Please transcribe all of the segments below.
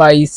22۔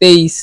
23۔